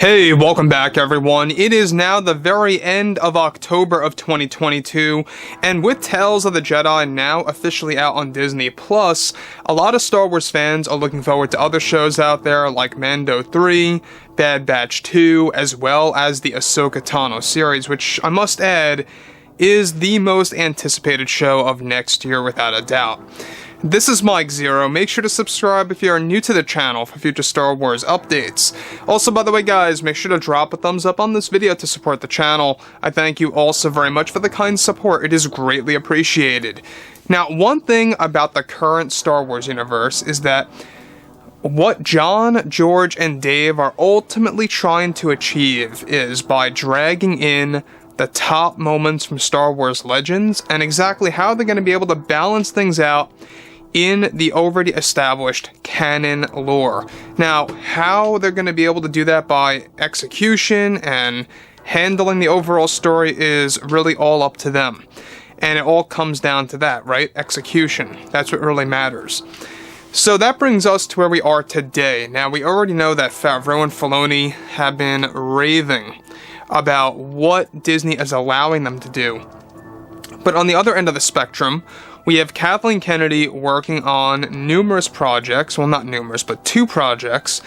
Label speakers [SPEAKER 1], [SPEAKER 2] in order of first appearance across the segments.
[SPEAKER 1] Hey, welcome back everyone. It is now the very end of October of 2022, and with Tales of the Jedi now officially out on Disney Plus, a lot of Star Wars fans are looking forward to other shows out there like Mando 3, Bad Batch 2, as well as the Ahsoka Tano series, which I must add is the most anticipated show of next year without a doubt. This is Mike Zero. Make sure to subscribe if you are new to the channel for future Star Wars updates. Also, by the way guys, make sure to drop a thumbs up on this video to support the channel. I thank you also very much for the kind support. It is greatly appreciated. Now, one thing about the current Star Wars universe is that what John, George, and Dave are ultimately trying to achieve is by dragging in the top moments from Star Wars Legends and exactly how they're going to be able to balance things out in the already established canon lore. Now, how they're going to be able to do that by execution and handling the overall story is really all up to them. And it all comes down to that, right? Execution. That's what really matters. So that brings us to where we are today. Now, we already know that Favreau and Filoni have been raving about what Disney is allowing them to do. But on the other end of the spectrum, we have Kathleen Kennedy working on numerous projects, well not numerous, but 2 projects,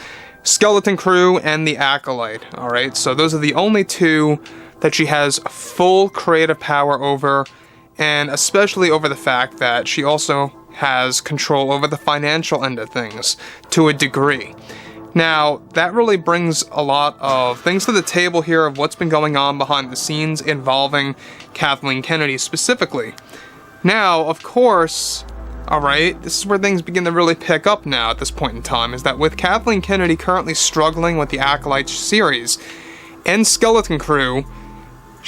[SPEAKER 1] Skeleton Crew and the Acolyte, alright? So those are the only 2 that she has full creative power over, and especially over the fact that she also has control over the financial end of things, to a degree. Now, that really brings a lot of things to the table here of what's been going on behind the scenes involving Kathleen Kennedy specifically. Now, of course, alright, this is where things begin to really pick up now at this point in time, is that with Kathleen Kennedy currently struggling with the Acolyte series and Skeleton Crew,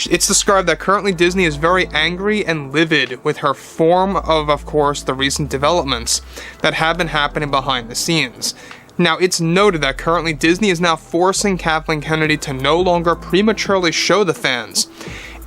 [SPEAKER 1] it's described that currently Disney is very angry and livid with her form of course, the recent developments that have been happening behind the scenes. Now, it's noted that currently Disney is now forcing Kathleen Kennedy to no longer prematurely show the fans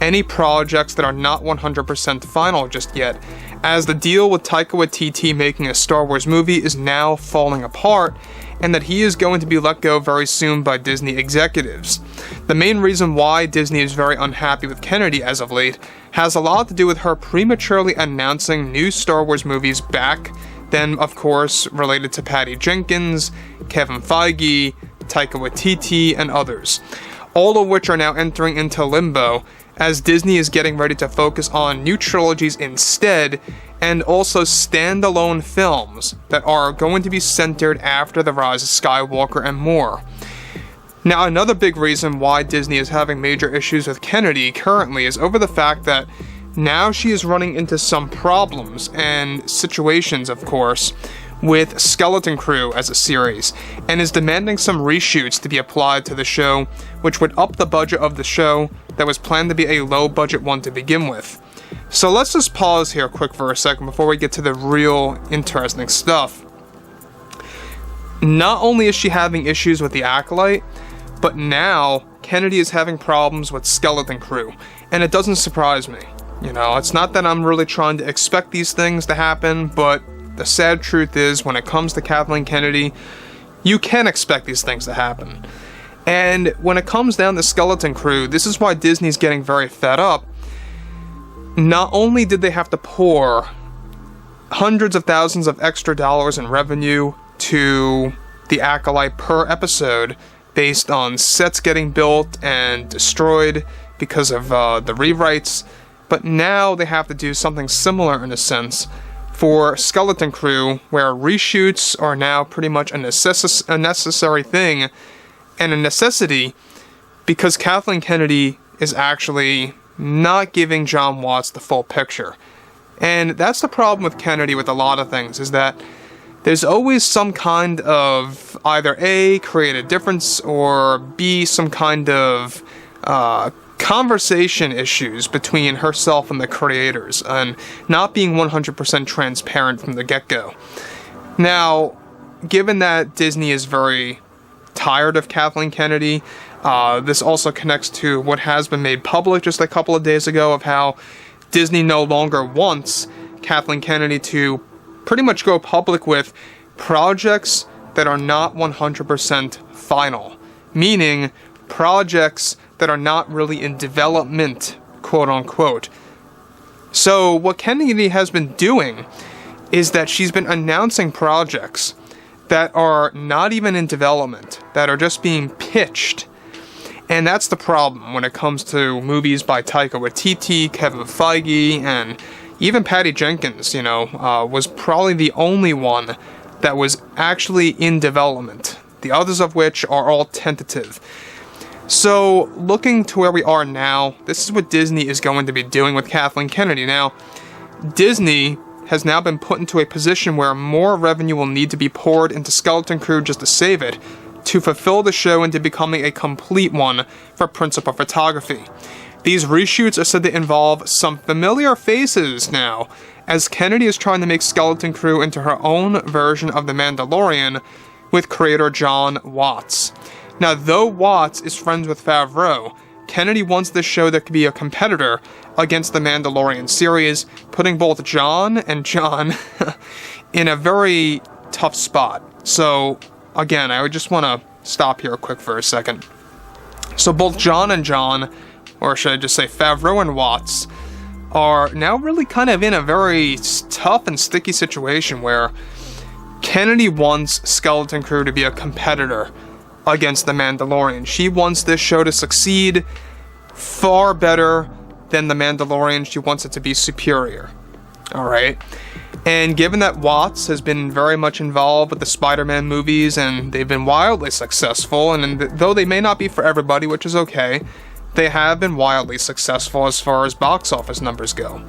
[SPEAKER 1] any projects that are not 100% final just yet, as the deal with Taika Waititi making a Star Wars movie is now falling apart, and that he is going to be let go very soon by Disney executives. The main reason why Disney is very unhappy with Kennedy as of late has a lot to do with her prematurely announcing new Star Wars movies back then, of course, related to Patty Jenkins, Kevin Feige, Taika Waititi, and others, all of which are now entering into limbo as Disney is getting ready to focus on new trilogies instead, and also standalone films that are going to be centered after the rise of Skywalker and more. Now, another big reason why Disney is having major issues with Kennedy currently is over the fact that now she is running into some problems and situations, of course, with Skeleton Crew as a series, and is demanding some reshoots to be applied to the show, which would up the budget of the show that was planned to be a low-budget one to begin with. So let's just pause here quick for a second before we get to the real interesting stuff. Not only is she having issues with the Acolyte, but now Kennedy is having problems with Skeleton Crew, and it doesn't surprise me. You know, it's not that I'm really trying to expect these things to happen, but the sad truth is, when it comes to Kathleen Kennedy, you can expect these things to happen. And when it comes down to Skeleton Crew, this is why Disney's getting very fed up. Not only did they have to pour hundreds of thousands of extra dollars in revenue to the Acolyte per episode, based on sets getting built and destroyed because of the rewrites, but now they have to do something similar in a sense for Skeleton Crew, where reshoots are now pretty much a necessary thing, and a necessity, because Kathleen Kennedy is actually not giving John Watts the full picture. And that's the problem with Kennedy with a lot of things, is that there's always some kind of either A, creative difference, or B, some kind of conversation issues between herself and the creators, and not being 100% transparent from the get-go. Now, given that Disney is very tired of Kathleen Kennedy, this also connects to what has been made public just a couple of days ago of how Disney no longer wants Kathleen Kennedy to pretty much go public with projects that are not 100% final. Meaning, projects that are not really in development, quote unquote. So what Kennedy has been doing is that she's been announcing projects that are not even in development, that are just being pitched. And that's the problem when it comes to movies by Taika Waititi, Kevin Feige, and even Patty Jenkins, was probably the only one that was actually in development. The others of which are all tentative. So, looking to where we are now, this is what Disney is going to be doing with Kathleen Kennedy. Now, Disney has now been put into a position where more revenue will need to be poured into Skeleton Crew just to save it, to fulfill the show into becoming a complete one for principal photography. These reshoots are said to involve some familiar faces now, as Kennedy is trying to make Skeleton Crew into her own version of The Mandalorian with creator Jon Watts. Now, though Watts is friends with Favreau, Kennedy wants this show that could be a competitor against the Mandalorian series, putting both Jon and Jon in a very tough spot. So, again, I would just want to stop here quick for a second. So both Jon and Jon, or should I just say Favreau and Watts, are now really kind of in a very tough and sticky situation where Kennedy wants Skeleton Crew to be a competitor against the Mandalorian. She wants this show to succeed far better than the Mandalorian. She wants it to be superior. Alright? And given that Watts has been very much involved with the Spider-Man movies, and they've been wildly successful, and though they may not be for everybody, which is okay, they have been wildly successful as far as box office numbers go.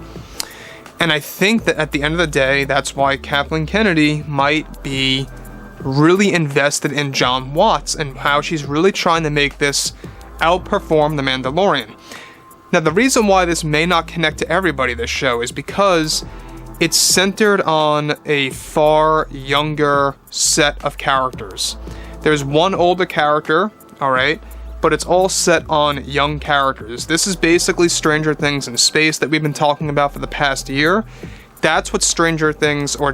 [SPEAKER 1] And I think that at the end of the day, that's why Kathleen Kennedy might be really invested in Jon Watts and how she's really trying to make this outperform The Mandalorian. Now, the reason why this may not connect to everybody, this show, is because it's centered on a far younger set of characters. There's one older character, alright, but it's all set on young characters. This is basically Stranger Things in space that we've been talking about for the past year. That's what Stranger Things, or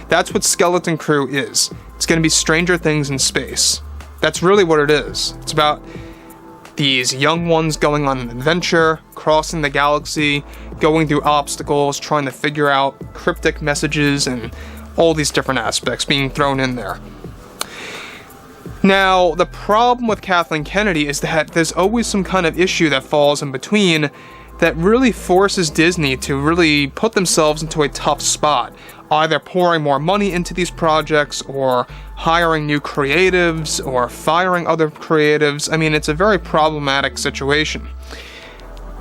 [SPEAKER 1] that's what Skeleton Crew is. It's going to be Stranger Things in space. That's really what it is. It's about these young ones going on an adventure, crossing the galaxy, going through obstacles, trying to figure out cryptic messages, and all these different aspects being thrown in there. Now, the problem with Kathleen Kennedy is that there's always some kind of issue that falls in between that really forces Disney to really put themselves into a tough spot, either pouring more money into these projects, or hiring new creatives, or firing other creatives. I mean, it's a very problematic situation.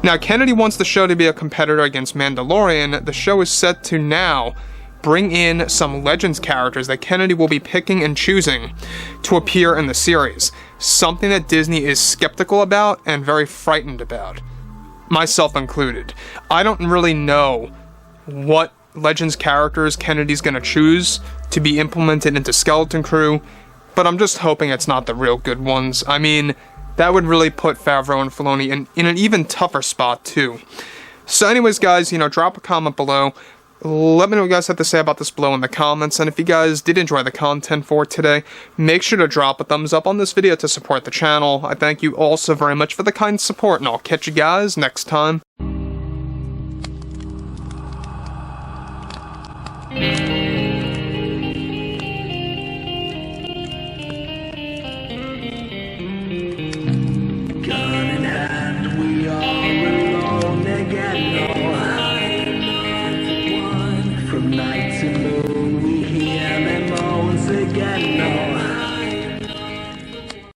[SPEAKER 1] Now, Kennedy wants the show to be a competitor against Mandalorian. The show is set to now bring in some Legends characters that Kennedy will be picking and choosing to appear in the series, something that Disney is skeptical about and very frightened about. Myself included. I don't really know what Legends characters Kennedy's gonna choose to be implemented into Skeleton Crew, but I'm just hoping it's not the real good ones. I mean, that would really put Favreau and Filoni in an even tougher spot too. So anyways, guys, drop a comment below. Let me know what you guys have to say about this below in the comments, and if you guys did enjoy the content for today, make sure to drop a thumbs up on this video to support the channel. I thank you all so very much for the kind support, and I'll catch you guys next time.
[SPEAKER 2] Gun in hand, we are alone again. No, I'm not the one from night.